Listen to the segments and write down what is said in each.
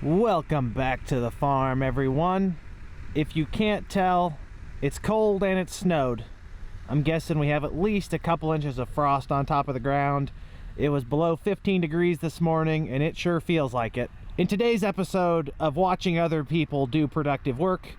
Welcome back to the farm, everyone. If you can't tell, it's cold and it snowed. I'm guessing we have at least a couple inches of frost on top of the ground. It was below 15 degrees this morning and it sure feels like it. In today's episode of watching other people do productive work,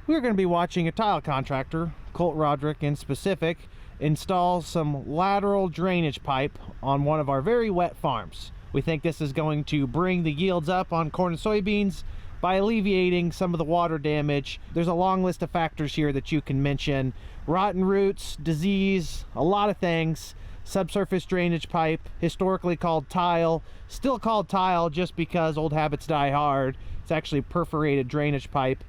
we're going to be watching a tile contractor, Colt Roderick in specific, install some lateral drainage pipe on one of our very wet farms. We think this is going to bring the yields up on corn and soybeans by alleviating some of the water damage. There's a long list of factors here that you can mention. Rotten roots, disease, a lot of things. Subsurface drainage pipe, historically called tile, still called tile just because old habits die hard. It's actually perforated drainage pipe.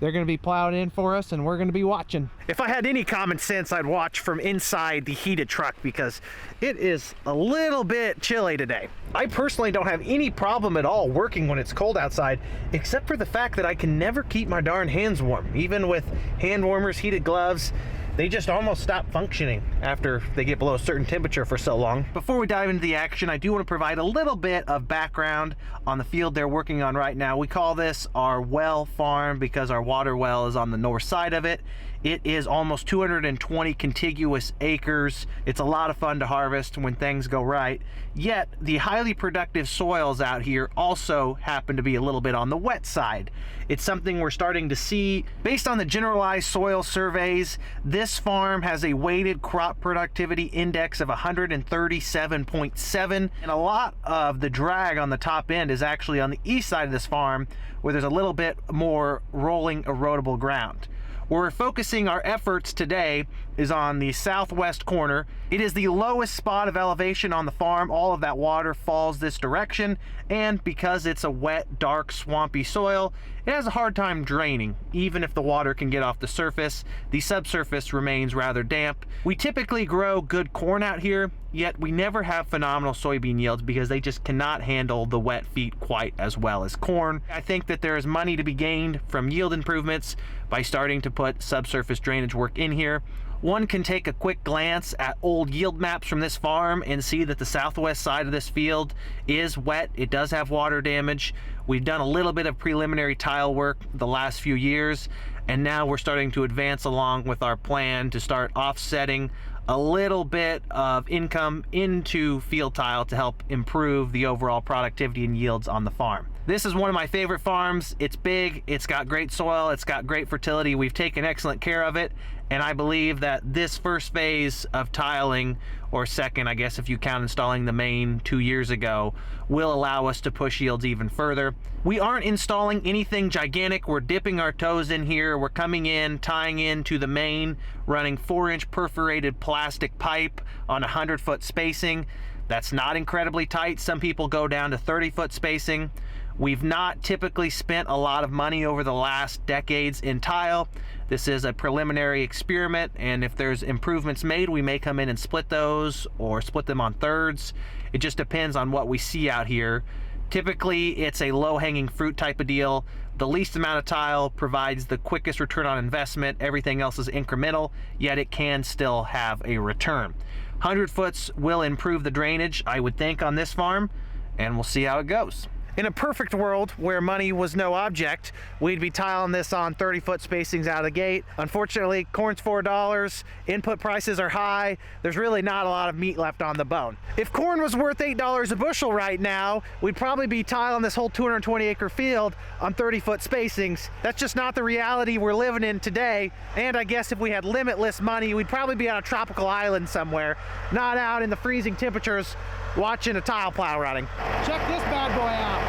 They're going to be plowed in for us and we're going to be watching. If I had any common sense, I'd watch from inside the heated truck because it is a little bit chilly today. I personally don't have any problem at all working when it's cold outside, except for the fact that I can never keep my darn hands warm. Even with hand warmers, heated gloves, they just almost stop functioning after they get below a certain temperature for so long. Before we dive into the action, I do want to provide a little bit of background on the field they're working on right now. We call this our well farm because our water well is on the north side of it. It is almost 220 contiguous acres. It's a lot of fun to harvest when things go right. Yet, the highly productive soils out here also happen to be a little bit on the wet side. It's something we're starting to see. Based on the generalized soil surveys, this farm has a weighted crop productivity index of 137.7, and a lot of the drag on the top end is actually on the east side of this farm, where there's a little bit more rolling erodible ground. Where we're focusing our efforts today is on the southwest corner. It is the lowest spot of elevation on the farm. All of that water falls this direction, and because it's a wet, dark, swampy soil, it has a hard time draining. Even if the water can get off the surface, the subsurface remains rather damp. We typically grow good corn out here, yet we never have phenomenal soybean yields because they just cannot handle the wet feet quite as well as corn. I think that there is money to be gained from yield improvements by starting to put subsurface drainage work in here. One can take a quick glance at old yield maps from this farm and see that the southwest side of this field is wet. It does have water damage. We've done a little bit of preliminary tile work the last few years, and now we're starting to advance along with our plan to start offsetting a little bit of income into field tile to help improve the overall productivity and yields on the farm. This is one of my favorite farms. It's big, it's got great soil, it's got great fertility. We've taken excellent care of it, and I believe that this first phase of tiling, or second, I guess if you count installing the main 2 years ago, will allow us to push yields even further. We aren't installing anything gigantic. We're dipping our toes in here. We're coming in, tying into the main, running 4-inch perforated plastic pipe on 100-foot spacing. That's not incredibly tight. Some people go down to 30-foot spacing. We've not typically spent a lot of money over the last decades in tile. This is a preliminary experiment, and if there's improvements made, we may come in and split those or split them on thirds. It just depends on what we see out here. Typically, it's a low-hanging fruit type of deal. The least amount of tile provides the quickest return on investment. Everything else is incremental, yet it can still have a return. 100 foots will improve the drainage, I would think, on this farm, and we'll see how it goes. In a perfect world where money was no object, we'd be tiling this on 30-foot spacings out of the gate. Unfortunately, corn's $4, input prices are high, there's really not a lot of meat left on the bone. If corn was worth $8 a bushel right now, we'd probably be tiling this whole 220-acre field on 30-foot spacings. That's just not the reality we're living in today, and I guess if we had limitless money, we'd probably be on a tropical island somewhere, not out in the freezing temperatures watching a tile plow running. Check this bad boy out.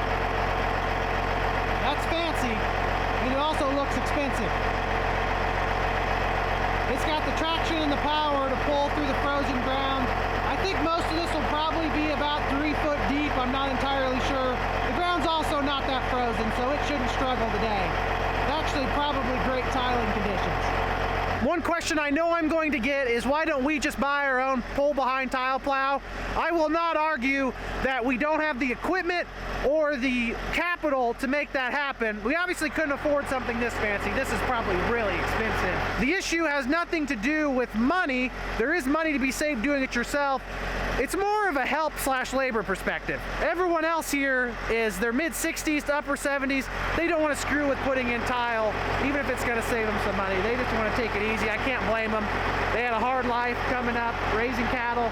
That's fancy, and it also looks expensive. It's got the traction and the power to pull through the frozen ground. I think most of this will probably be about 3 foot deep. I'm not entirely sure. The ground's also not that frozen, so it shouldn't struggle today. Actually, probably great tiling conditions. One question I know I'm going to get is why don't we just buy our own pull-behind tile plow? I will not argue that we don't have the equipment or the capital to make that happen. We obviously couldn't afford something this fancy. This is probably really expensive. The issue has nothing to do with money. There is money to be saved doing it yourself. It's more of a help/labor perspective. Everyone else here is their mid-60s to upper 70s. They don't want to screw with putting in tile, even if it's going to save them some money. They just want to take it easy. I can't blame them. They had a hard life coming up, raising cattle,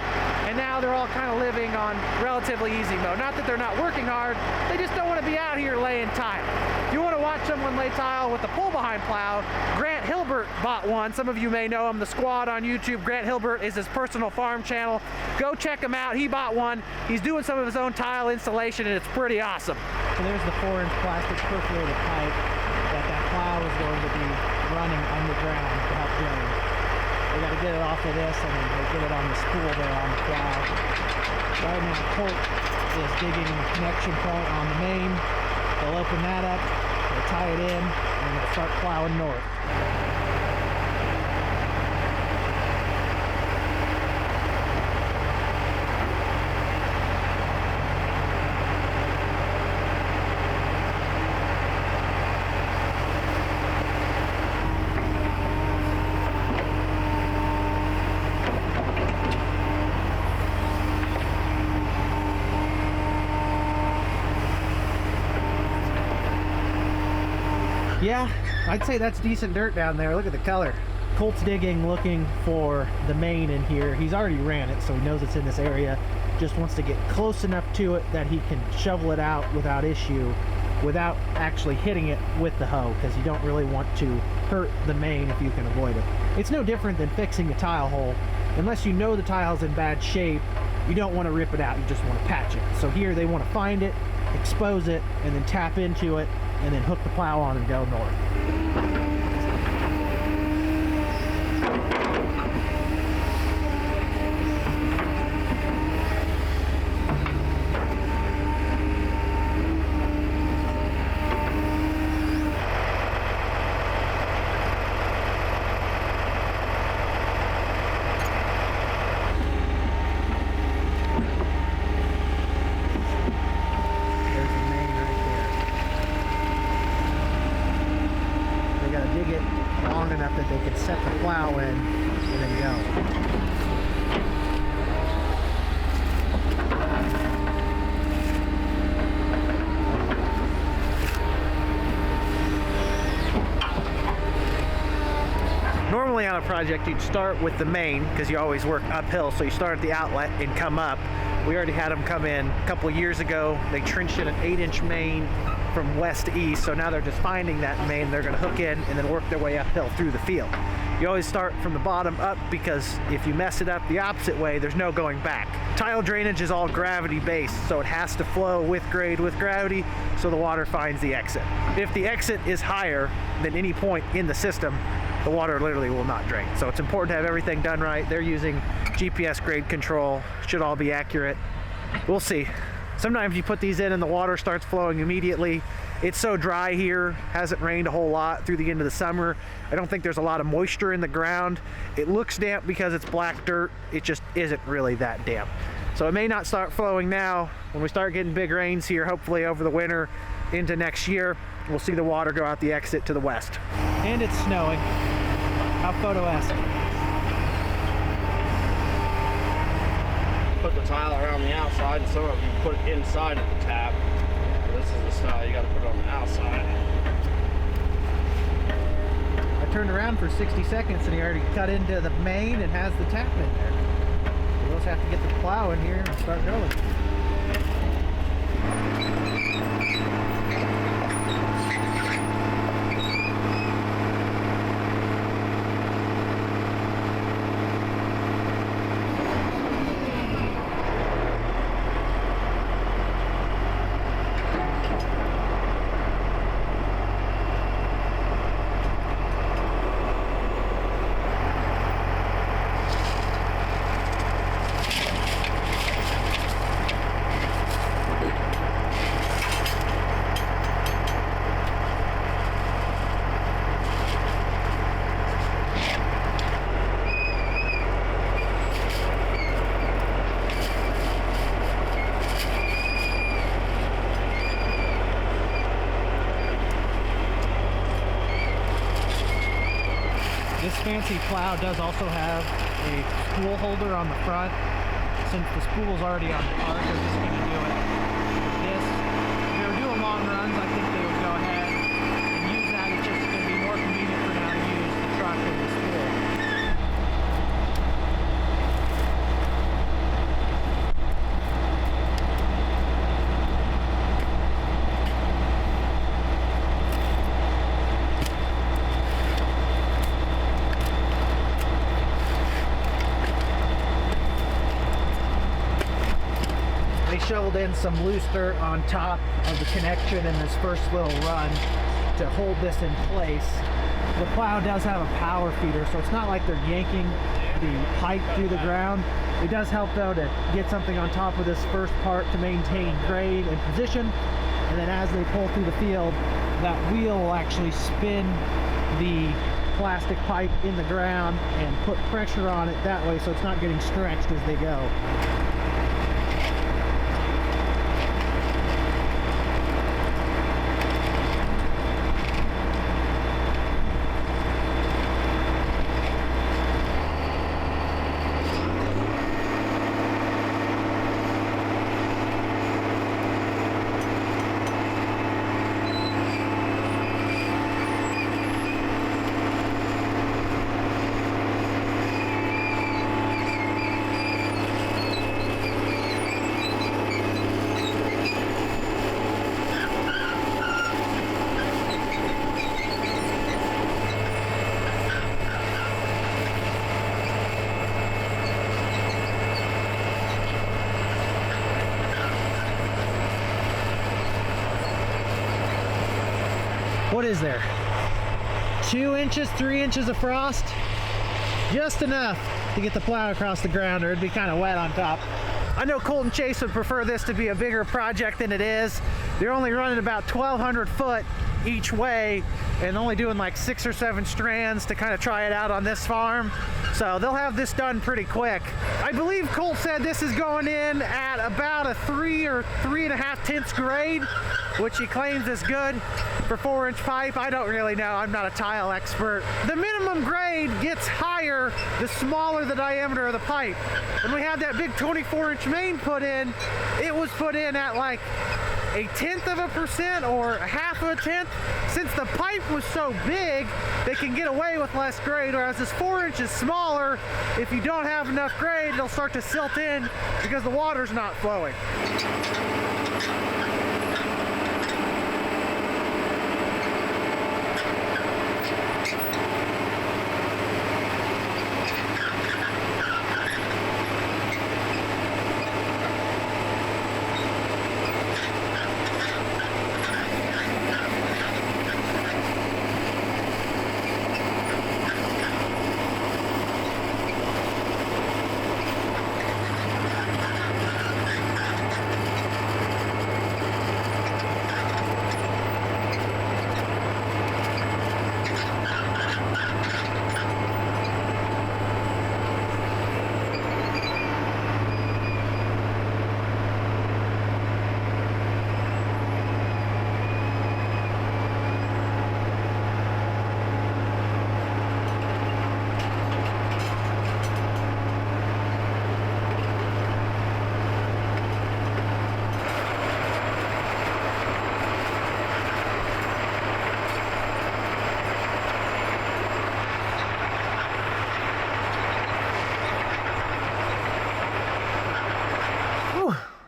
and now they're all kind of living on relatively easy mode. Not that they're not working hard, they just don't want to be out here laying tile. If you want to watch someone lay tile with the pull-behind plow, Grant Hilbert bought one. Some of you may know him, The Squad on YouTube. Grant Hilbert is his personal farm channel. Go check him out. He bought one. He's doing some of his own tile installation, and it's pretty awesome. So there's the 4-inch plastic perforated pipe that plow is going to be running underground to help drain. They got to get it off of this, and then they get it on the spool there on the plow. Right now, Colt is digging the connection point on the main. They'll open that up, they'll tie it in, and they'll start plowing north. Yeah, I'd say that's decent dirt down there. Look at the color. Colt's digging, looking for the main in here. He's already ran it, so he knows it's in this area. Just wants to get close enough to it that he can shovel it out without issue, without actually hitting it with the hoe, because you don't really want to hurt the main if you can avoid it. It's no different than fixing a tile hole. Unless you know the tile's in bad shape, you don't want to rip it out, you just want to patch it. So here they want to find it, expose it, and then tap into it, and then hook the plow on and go north. That they could set the plow in and then go. Normally on a project you'd start with the main because you always work uphill, so you start at the outlet and come up. We already had them come in a couple of years ago. They trenched in an 8-inch main from west to east, so now they're just finding that main. They're going to hook in and then work their way uphill through the field. You always start from the bottom up because if you mess it up the opposite way, there's no going back. Tile drainage is all gravity based, so it has to flow with grade with gravity so the water finds the exit. If the exit is higher than any point in the system, the water literally will not drain. So it's important to have everything done right. They're using GPS grade control, should all be accurate. We'll see. Sometimes you put these in and the water starts flowing immediately. It's so dry here, hasn't rained a whole lot through the end of the summer. I don't think there's a lot of moisture in the ground. It looks damp because it's black dirt. It just isn't really that damp. So it may not start flowing now. When we start getting big rains here, hopefully over the winter into next year, we'll see the water go out the exit to the west. And it's snowing. How photo-esque. Put the tile around the outside, and some of you put it inside of the tap. This is the style, you got to put it on the outside. I turned around for 60 seconds and he already cut into the main and has the tap in there. So we'll just have to get the plow in here and start going. This fancy plow does also have a spool holder on the front since the spool's already on the car, they're just going to do it with this. If they were doing long runs, I think they would go ahead and use that. It's just going to be more convenient for now to use the truck and the spool. They shoveled in some loose dirt on top of the connection in this first little run to hold this in place. The plow does have a power feeder, so it's not like they're yanking the pipe through the ground. It does help though to get something on top of this first part to maintain grade and position, and then as they pull through the field, that wheel will actually spin the plastic pipe in the ground and put pressure on it that way so it's not getting stretched as they go. What is there? 2 inches, 3 inches of frost? Just enough to get the plow across the ground, or it'd be kind of wet on top. I know Colt and Chase would prefer this to be a bigger project than it is. They're only running about 1,200 foot each way and only doing like 6 or 7 strands to kind of try it out on this farm. So they'll have this done pretty quick. I believe Colt said this is going in at about a 3 or 3.5 grade, which he claims is good for 4-inch pipe. I don't really know, I'm not a tile expert. The minimum grade gets higher the smaller the diameter of the pipe. When we had that big 24-inch main put in, it was put in at like 0.1% or 0.5%. Since the pipe was so big, they can get away with less grade, whereas this 4 inch is smaller. If you don't have enough grade, it'll start to silt in because the water's not flowing.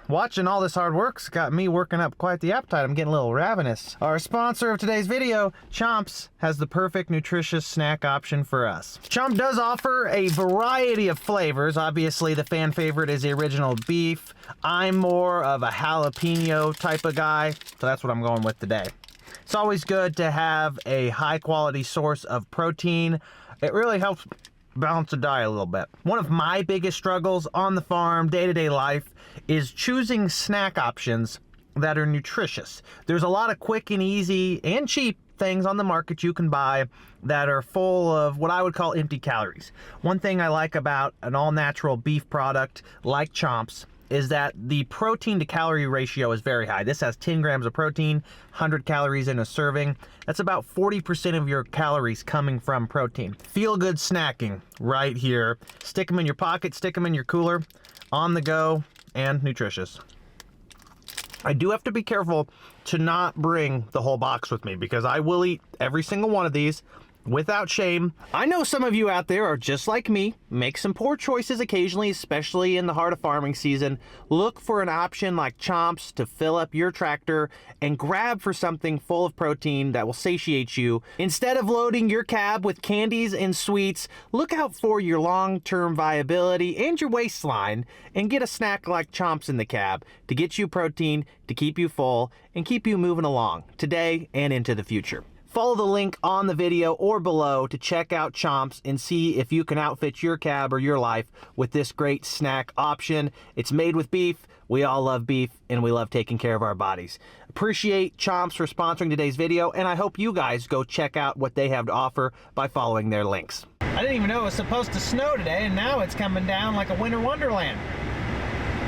Watching all this hard work's got me working up quite the appetite. I'm getting a little ravenous. Our sponsor of today's video, Chomps, has the perfect nutritious snack option for us. Chomp does offer a variety of flavors. Obviously, the fan favorite is the original beef. I'm more of a jalapeno type of guy, so that's what I'm going with today. It's always good to have a high quality source of protein. It really helps balance the diet a little bit. One of my biggest struggles on the farm, day-to-day life, is choosing snack options that are nutritious. There's a lot of quick and easy and cheap things on the market you can buy that are full of what I would call empty calories. One thing I like about an all-natural beef product like Chomps is that the protein to calorie ratio is very high. This has 10 grams of protein, 100 calories in a serving. That's about 40% of your calories coming from protein. Feel good snacking right here. Stick them in your pocket, stick them in your cooler, on the go, and nutritious. I do have to be careful to not bring the whole box with me because I will eat every single one of these without shame. I know some of you out there are just like me, make some poor choices occasionally, especially in the heart of farming season. Look for an option like Chomps to fill up your tractor and grab for something full of protein that will satiate you. Instead of loading your cab with candies and sweets, look out for your long-term viability and your waistline and get a snack like Chomps in the cab to get you protein, to keep you full, and keep you moving along today and into the future. Follow the link on the video or below to check out Chomps and see if you can outfit your cab or your life with this great snack option. It's made with beef. We all love beef and we love taking care of our bodies. Appreciate Chomps for sponsoring today's video, and I hope you guys go check out what they have to offer by following their links. I didn't even know it was supposed to snow today, and now it's coming down like a winter wonderland.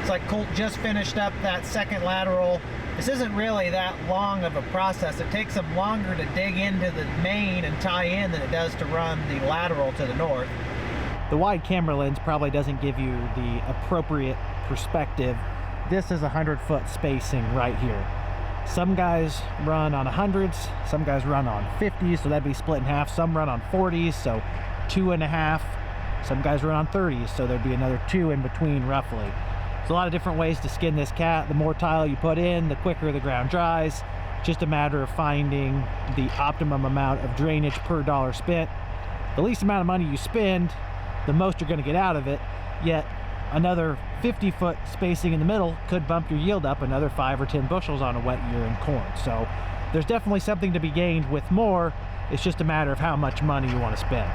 It's like Colt just finished up that second lateral. This isn't really that long of a process. It takes them longer to dig into the main and tie in than it does to run the lateral to the north. The wide camera lens probably doesn't give you the appropriate perspective. This is 100-foot spacing right here. Some guys run on 100s, some guys run on 50s, so that'd be split in half. Some run on 40s, so 2.5. Some guys run on 30s, so there'd be another 2 in between roughly. There's a lot of different ways to skin this cat. The more tile you put in, the quicker the ground dries. Just a matter of finding the optimum amount of drainage per dollar spent. The least amount of money you spend, the most you're going to get out of it. Yet another 50-foot spacing in the middle could bump your yield up another 5 or 10 bushels on a wet year in corn. So there's definitely something to be gained with more. It's just a matter of how much money you want to spend.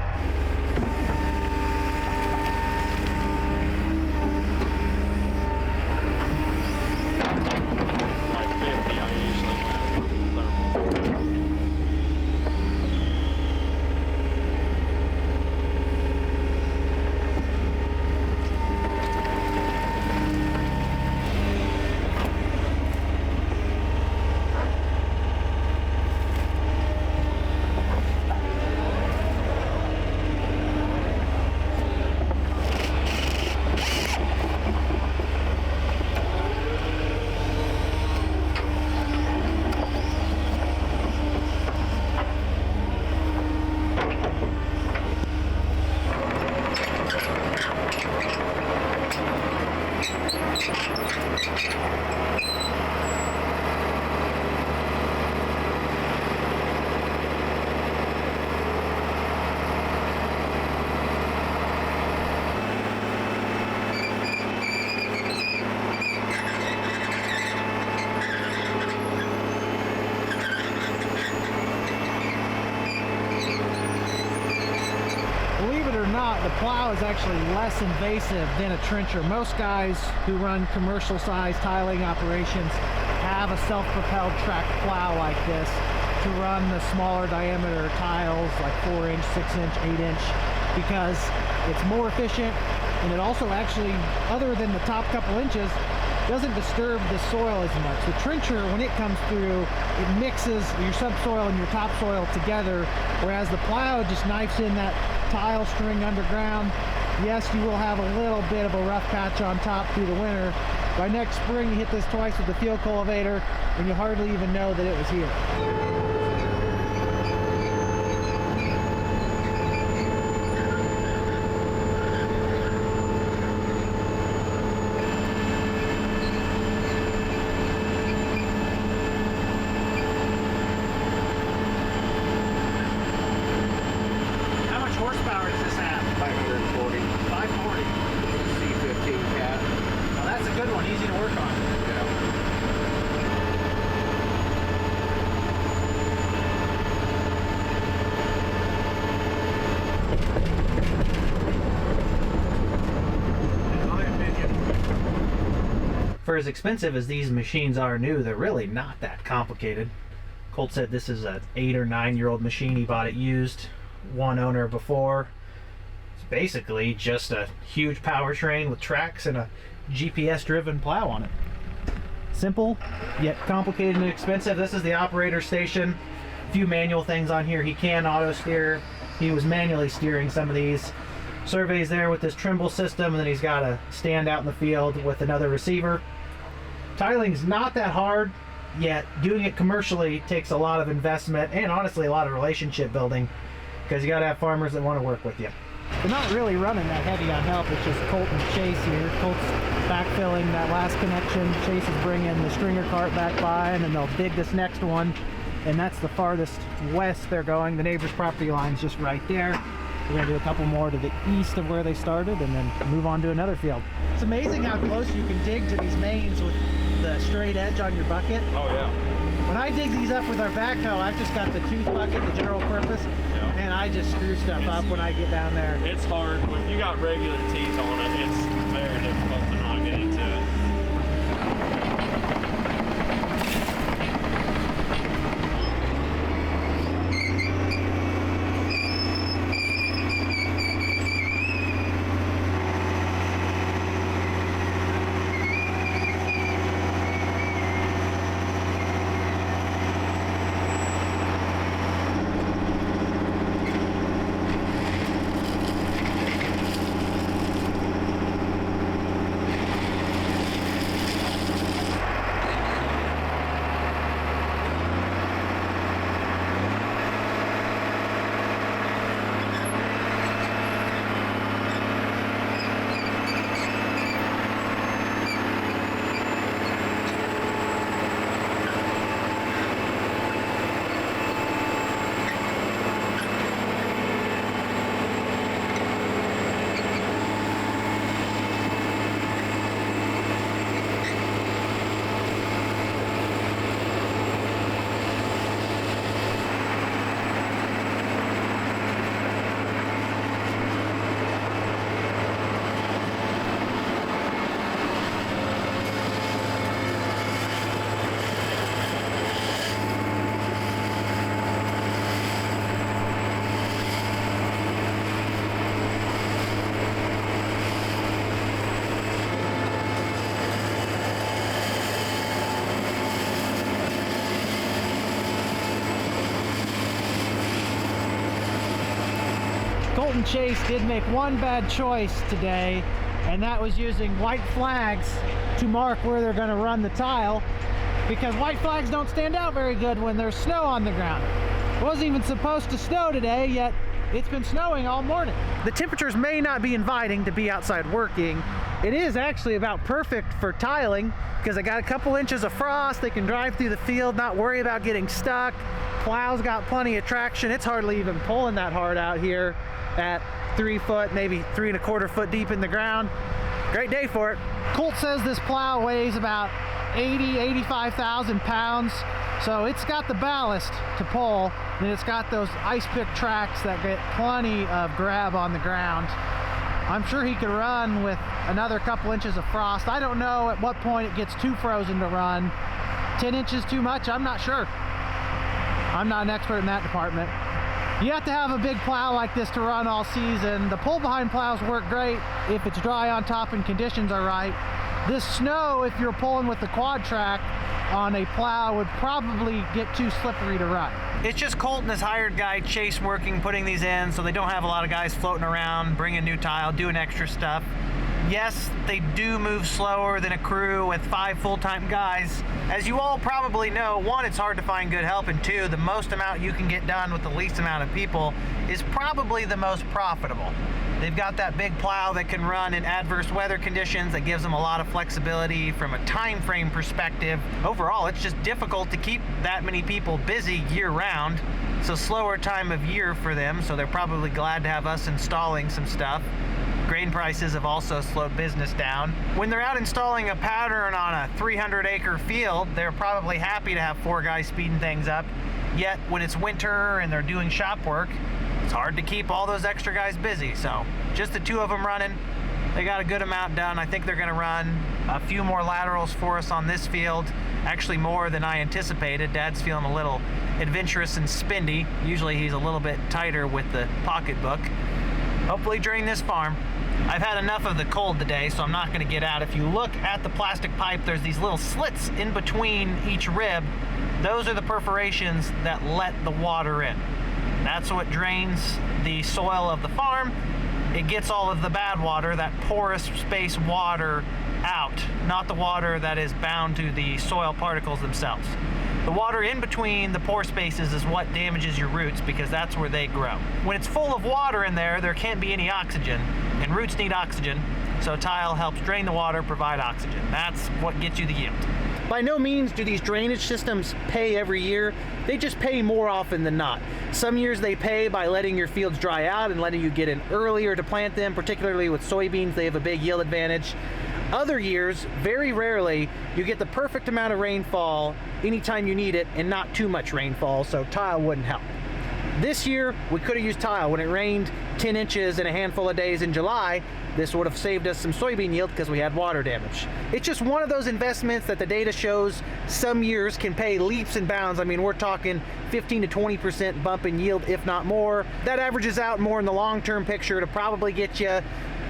The plow is actually less invasive than a trencher. Most guys who run commercial size tiling operations have a self-propelled track plow like this to run the smaller diameter tiles like 4-inch, 6-inch, 8-inch because it's more efficient, and it also actually, other than the top couple inches, doesn't disturb the soil as much. The trencher, when it comes through, it mixes your subsoil and your topsoil together, whereas the plow just knifes in that tile string underground. Yes, you will have a little bit of a rough patch on top through the winter. By next spring, you hit this twice with the field cultivator, and you hardly even know that it was here. Horsepower does this have? 540. 540. C15 cat. Well, that's a good one, easy to work on. For as expensive as these machines are new, they're really not that complicated. Colt said this is an 8 or 9-year-old machine. He bought it used. One owner before. It's basically just a huge powertrain with tracks and a GPS driven plow on it. Simple, yet complicated and expensive. This is the operator station. A few manual things on here. He can auto steer. He was manually steering some of these. Surveys there with this Trimble system, and then he's got a stand out in the field with another receiver. Tiling's not that hard, yet doing it commercially takes a lot of investment and honestly a lot of relationship building, because you got to have farmers that want to work with you. They're not really running that heavy on help. It's just Colt and Chase here. Colt's backfilling that last connection. Chase is bringing the stringer cart back by, and then they'll dig this next one, and that's the farthest west they're going. The neighbor's property line's just right there. We're going to do a couple more to the east of where they started and then move on to another field. It's amazing how close you can dig to these mains with the straight edge on your bucket. Oh yeah. When I dig these up with our backhoe, I've just got the tooth bucket, the general purpose, and I just screw stuff up when I get down there. It's hard. When you got regular teeth on it, it's very difficult to not get into it. Colt and Chase did make one bad choice today, and that was using white flags to mark where they're going to run the tile, because white flags don't stand out very good when there's snow on the ground. It wasn't even supposed to snow today, yet it's been snowing all morning. The temperatures may not be inviting to be outside working. It is actually about perfect for tiling, because I got a couple inches of frost. They can drive through the field, not worry about getting stuck. Plow's got plenty of traction. It's hardly even pulling that hard out here at 3 foot, maybe 3 1/4 foot deep in the ground. Great day for it. Colt says this plow weighs about 85,000 pounds. So it's got the ballast to pull, and it's got those ice pick tracks that get plenty of grab on the ground. I'm sure he could run with another couple inches of frost. I don't know at what point it gets too frozen to run. 10 inches too much? I'm not sure. I'm not an expert in that department. You have to have a big plow like this to run all season. The pull behind plows work great if it's dry on top and conditions are right. This snow, if you're pulling with the quad track on a plow, would probably get too slippery to run. It's just Colt and his hired guy Chase working, putting these in, so they don't have a lot of guys floating around, bringing new tile, doing extra stuff. Yes, they do move slower than a crew with 5 full-time guys. As you all probably know, 1, it's hard to find good help, and 2, the most amount you can get done with the least amount of people is probably the most profitable. They've got that big plow that can run in adverse weather conditions that gives them a lot of flexibility from a time frame perspective. Overall, it's just difficult to keep that many people busy year-round. It's a slower time of year for them, so they're probably glad to have us installing some stuff. Grain prices have also slowed business down. When they're out installing a pattern on a 300-acre field, they're probably happy to have 4 guys speeding things up. Yet when it's winter and they're doing shop work, it's hard to keep all those extra guys busy. So just the 2 of them running, they got a good amount done. I think they're going to run a few more laterals for us on this field, actually more than I anticipated. Dad's feeling a little adventurous and spindy. Usually he's a little bit tighter with the pocketbook. hopefully drain this farm. I've had enough of the cold today, so I'm not going to get out. If you look at the plastic pipe, there's these little slits in between each rib. Those are the perforations that let the water in. That's what drains the soil of the farm. It gets all of the bad water, that porous space water, out, not the water that is bound to the soil particles themselves. The water in between the pore spaces is what damages your roots, because that's where they grow. When it's full of water in there, there can't be any oxygen, and roots need oxygen, so tile helps drain the water, provide oxygen. That's what gets you the yield. By no means do these drainage systems pay every year. They just pay more often than not. Some years they pay by letting your fields dry out and letting you get in earlier to plant them, particularly with soybeans. They have a big yield advantage. Other years, very rarely, you get the perfect amount of rainfall anytime you need it and not too much rainfall, so tile wouldn't help. This year, we could have used tile. When it rained 10 inches in a handful of days in July, this would have saved us some soybean yield because we had water damage. It's just one of those investments that the data shows some years can pay leaps and bounds. I mean, we're talking 15 to 20% bump in yield, if not more. That averages out more in the long-term picture to probably get you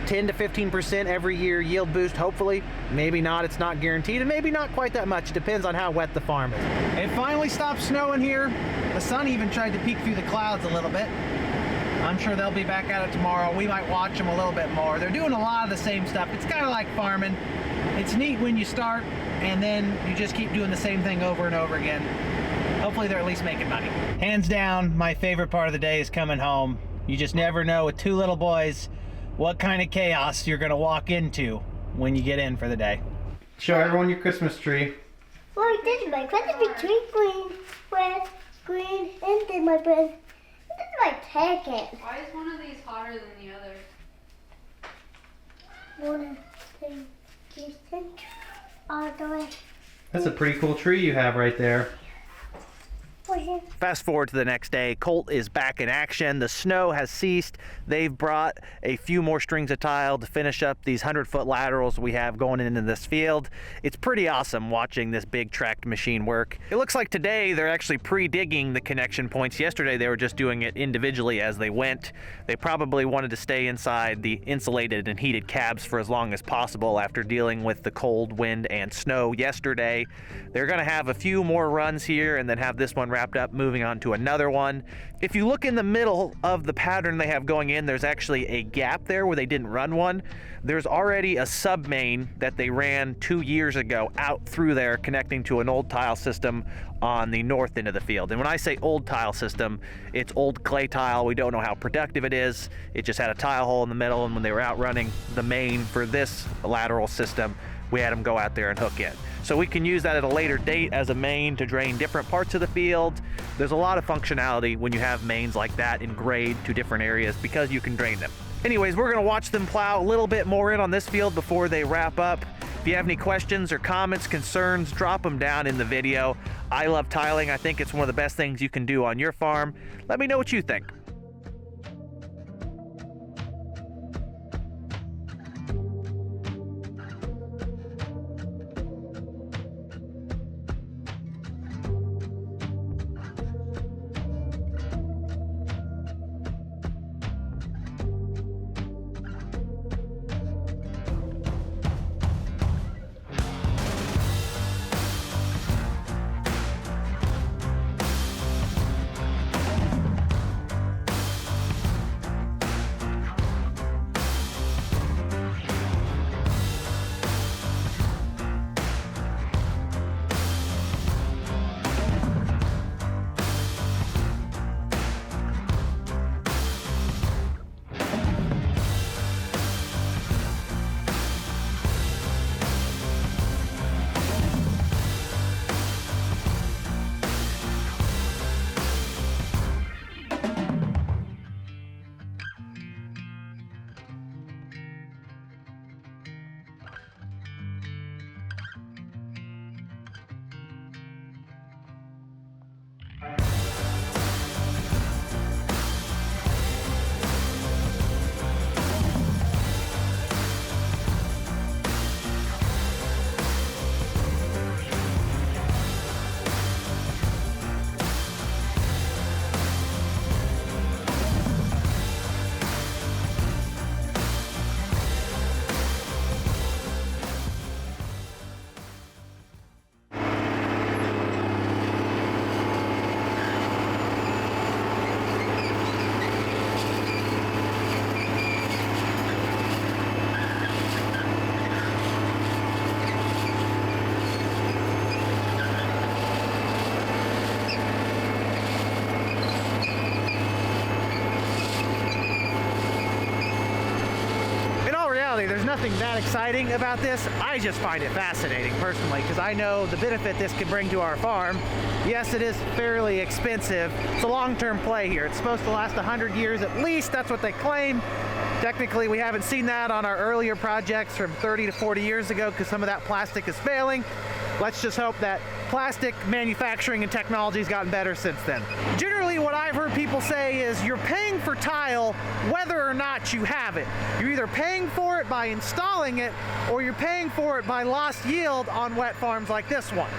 10 to 15% every year yield boost, hopefully. Maybe not, it's not guaranteed, and maybe not quite that much. It depends on how wet the farm is. It finally stopped snowing here. The sun even tried to peek through the clouds a little bit. I'm sure they'll be back at it tomorrow. We might watch them a little bit more. They're doing a lot of the same stuff. It's kind of like farming. It's neat when you start, and then you just keep doing the same thing over and over again. Hopefully they're at least making money. Hands down, my favorite part of the day is coming home. You just never know with two little boys what kind of chaos you're gonna walk into when you get in for the day. Show everyone your Christmas tree. Well, this is my Christmas tree, green, red, green, and then my bread. This is my second. Why is one of these hotter than the other? One, two, three, all the way. That's a pretty cool tree you have right there. Fast forward to the next day, Colt is back in action. The snow has ceased. They've brought a few more strings of tile to finish up these 100-foot laterals we have going into this field. It's pretty awesome watching this big tract machine work. It looks like today they're actually pre-digging the connection points. Yesterday they were just doing it individually as they went. They probably wanted to stay inside the insulated and heated cabs for as long as possible after dealing with the cold, wind, and snow yesterday. They're going to have a few more runs here and then have this one wrapped up, moving on to another one. If you look in the middle of the pattern they have going in, there's actually a gap there where they didn't run one. There's already a sub main that they ran 2 years ago out through there, connecting to an old tile system on the north end of the field. And when I say old tile system, it's old clay tile. We don't know how productive it is. It just had a tile hole in the middle, and when they were out running the main for this lateral system, we had them go out there and hook in. So we can use that at a later date as a main to drain different parts of the field. There's a lot of functionality when you have mains like that in grade to different areas because you can drain them. Anyways, we're gonna watch them plow a little bit more in on this field before they wrap up. If you have any questions or comments, concerns, drop them down in the video. I love tiling. I think it's one of the best things you can do on your farm. Let me know what you think. nothing that exciting about this. I just find it fascinating personally because I know the benefit this could bring to our farm. Yes, it is fairly expensive. It's a long-term play here. It's supposed to last 100 years at least. That's what they claim. Technically, we haven't seen that on our earlier projects from 30 to 40 years ago because some of that plastic is failing. Let's just hope that plastic manufacturing and technology has gotten better since then. Generally, what I've heard people say is you're paying for tile whether or not you have it. You're either paying for it by installing it or you're paying for it by lost yield on wet farms like this one.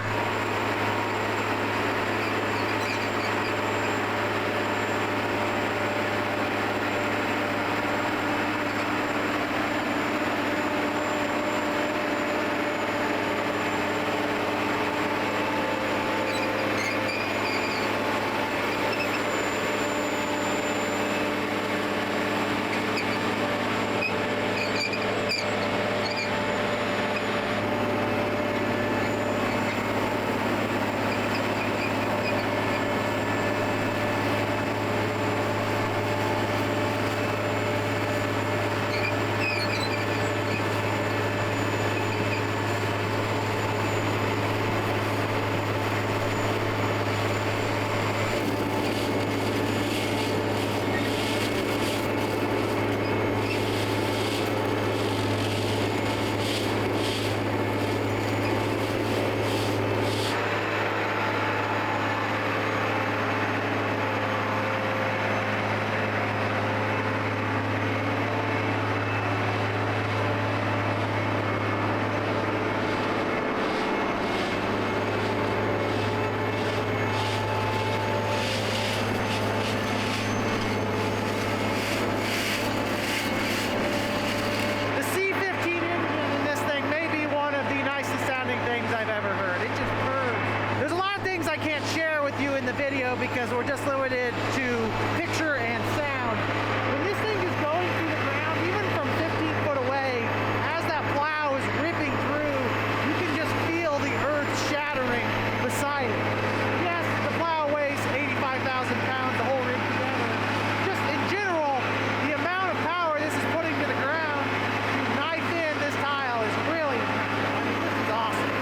Because we're just limited to picture and sound. When this thing is going through the ground, even from 15 foot away, as that plow is ripping through, you can just feel the earth shattering beside it. Yes, the plow weighs 85,000 pounds, the whole rig together. Just in general, the amount of power this is putting to the ground to knife in this tile is really, I mean, this is awesome.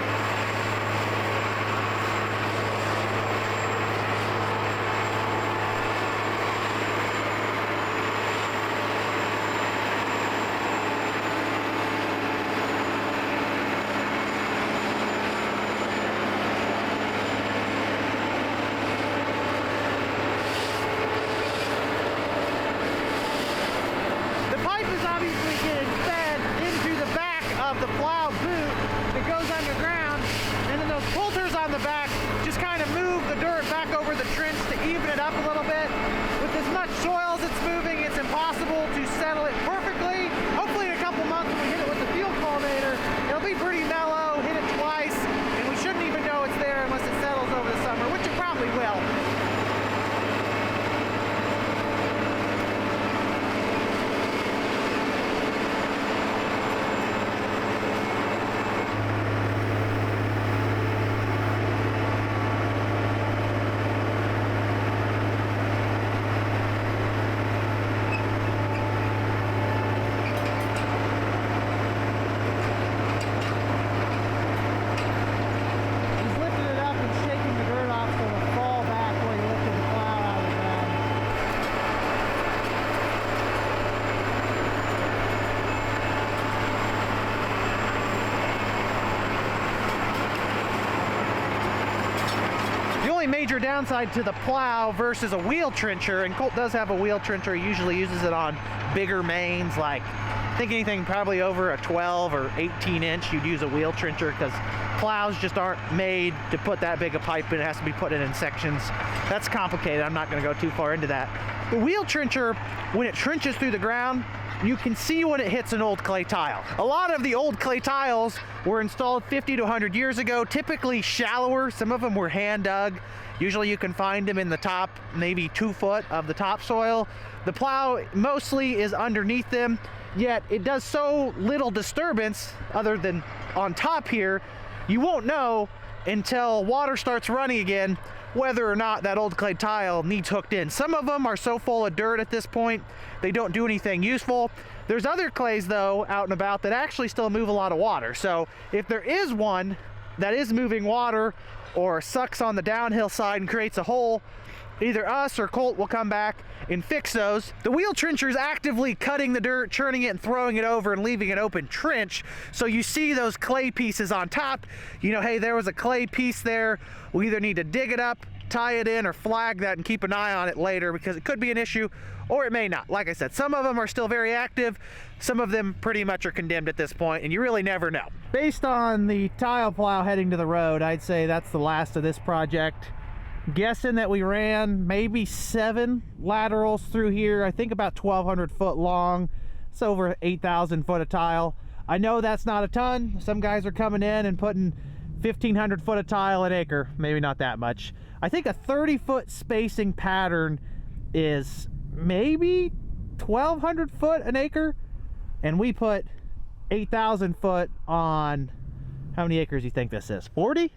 The plow boot that goes underground, and then those pullters on the back just kind of move the dirt back over the trench to even it up a little bit. With as much soil as it's moving, it's impossible to settle it perfectly. Hopefully in a couple months when we hit it with the field cultivator, it'll be pretty mellow, hit it twice, and we shouldn't even know it's there unless it settles over the summer, which it probably will. Major downside to the plow versus a wheel trencher, and Colt does have a wheel trencher. He usually uses it on bigger mains, like I think anything probably over a 12 or 18 inch you'd use a wheel trencher, because plows just aren't made to put that big a pipe in. It has to be put in sections. That's complicated. I'm not going to go too far into that. The wheel trencher, when it trenches through the ground, you can see when it hits an old clay tile. A lot of the old clay tiles were installed 50 to 100 years ago, typically shallower. Some of them were hand dug. Usually you can find them in the top, maybe 2 foot of the topsoil. The plow mostly is underneath them, yet it does so little disturbance other than on top here, you won't know until water starts running again whether or not that old clay tile needs hooked in. Some of them are so full of dirt at this point, they don't do anything useful. There's other clays though out and about that actually still move a lot of water. So if there is one that is moving water or sucks on the downhill side and creates a hole, either us or Colt will come back and fix those. The wheel trencher is actively cutting the dirt, churning it and throwing it over and leaving an open trench. So you see those clay pieces on top. You know, hey, there was a clay piece there. We either need to dig it up, tie it in, or flag that and keep an eye on it later, because it could be an issue or it may not. Like I said, some of them are still very active. Some of them pretty much are condemned at this point, and you really never know. Based on the tile plow heading to the road, I'd say that's the last of this project. Guessing that we ran maybe 7 laterals through here. I think about 1,200 foot long. It's over 8,000 foot of tile. I know that's not a ton. Some guys are coming in and putting 1,500 foot of tile an acre. Maybe not that much. I think a 30-foot spacing pattern is maybe 1,200 foot an acre, and we put 8,000 foot on, how many acres do you think this is? 40?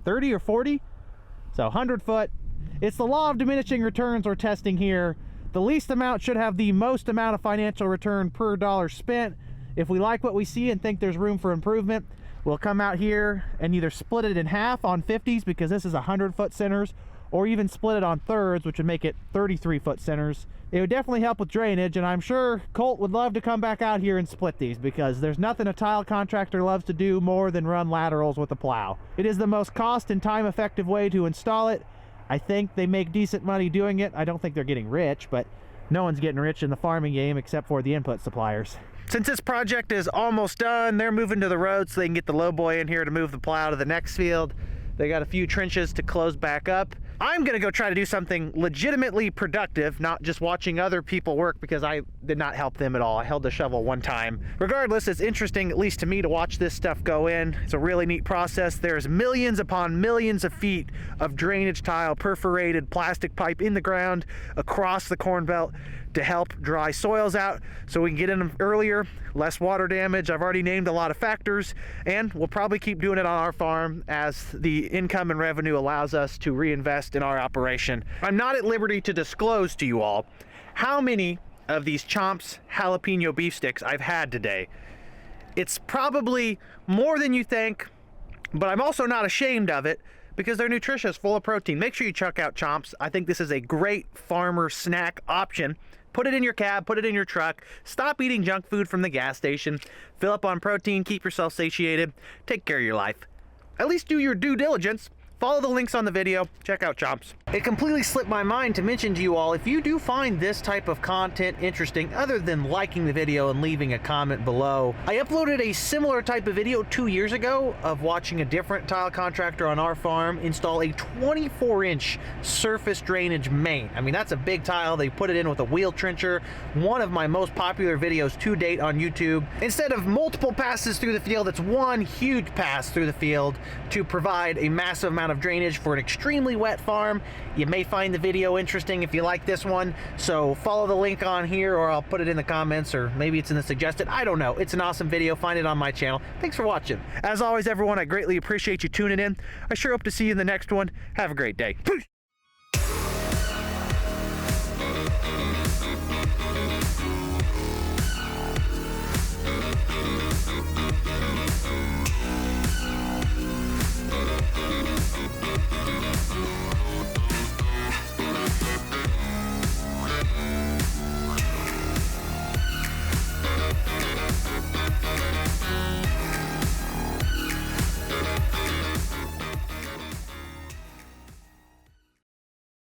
30 or 40? So 100 foot. It's the law of diminishing returns we're testing here. The least amount should have the most amount of financial return per dollar spent. If we like what we see and think there's room for improvement, we'll come out here and either split it in half on 50s, because this is 100 foot centers, or even split it on thirds, which would make it 33 foot centers. It would definitely help with drainage, and I'm sure Colt would love to come back out here and split these, because there's nothing a tile contractor loves to do more than run laterals with a plow. It is the most cost and time effective way to install it. I think they make decent money doing it. I don't think they're getting rich, but no one's getting rich in the farming game except for the input suppliers. Since this project is almost done, they're moving to the road so they can get the lowboy in here to move the plow to the next field. They got a few trenches to close back up. I'm gonna go try to do something legitimately productive, not just watching other people work, because I did not help them at all. I held the shovel one time. Regardless, it's interesting, at least to me, to watch this stuff go in. It's a really neat process. There's millions upon millions of feet of drainage tile, perforated plastic pipe in the ground across the Corn Belt to help dry soils out so we can get in them earlier, less water damage. I've already named a lot of factors, and we'll probably keep doing it on our farm as the income and revenue allows us to reinvest in our operation. I'm not at liberty to disclose to you all how many of these Chomps jalapeno beef sticks I've had today. It's probably more than you think, but I'm also not ashamed of it, because they're nutritious, full of protein. Make sure you check out Chomps. I think this is a great farmer snack option. Put it in your cab, put it in your truck. Stop eating junk food from the gas station. Fill up on protein, keep yourself satiated. Take care of your life. At least do your due diligence. Follow the links on the video. Check out Chomps. It completely slipped my mind to mention to you all, if you do find this type of content interesting, other than liking the video and leaving a comment below, I uploaded a similar type of video 2 years ago of watching a different tile contractor on our farm install a 24-inch surface drainage main. I mean, that's a big tile. They put it in with a wheel trencher. One of my most popular videos to date on YouTube. Instead of multiple passes through the field, it's one huge pass through the field to provide a massive amount of drainage for an extremely wet farm. You may find the video interesting if you like this one, so follow the link on here, or I'll put it in the comments, or maybe it's in the suggested. I don't know. It's an awesome video. Find it on my channel. Thanks for watching. As always, everyone, I greatly appreciate you tuning in. I sure hope to see you in the next one. Have a great day. Peace.